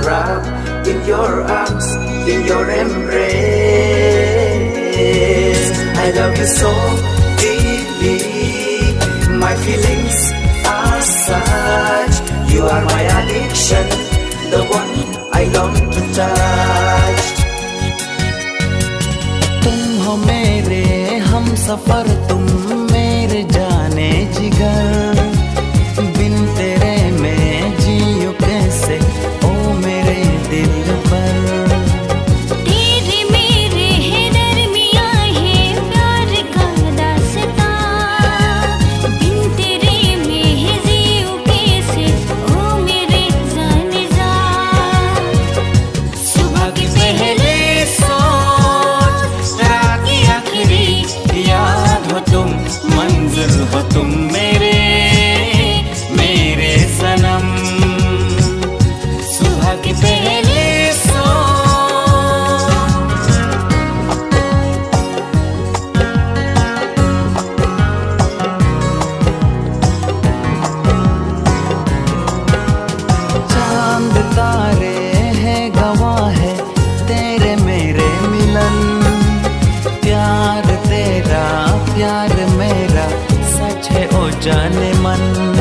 wrapped in your arms, in your embrace. I love you so deeply, my feelings are such. You are my addiction, the one I long to touch. तुम हो मेरे हम सफर, तुम मेरे जाने जिगर, बिन तेरे मैं जियूं कैसे ओ मेरे दिल पर। तेरे मेरे है दरमियां है प्यार का दास्तां, बिन तेरे मैं है जियूं कैसे ओ मेरे जाने जा। सुबह की पहले सोच, रात की आखिरी याद हो तुम, मंजिल हो तुम मेरे मेरे सनम। सुबह की पहले चांद तारे हैं गवाह है तेरे मेरे मिलन, प्यार तेरा प्यार मेरा सच है ओ जाने मन।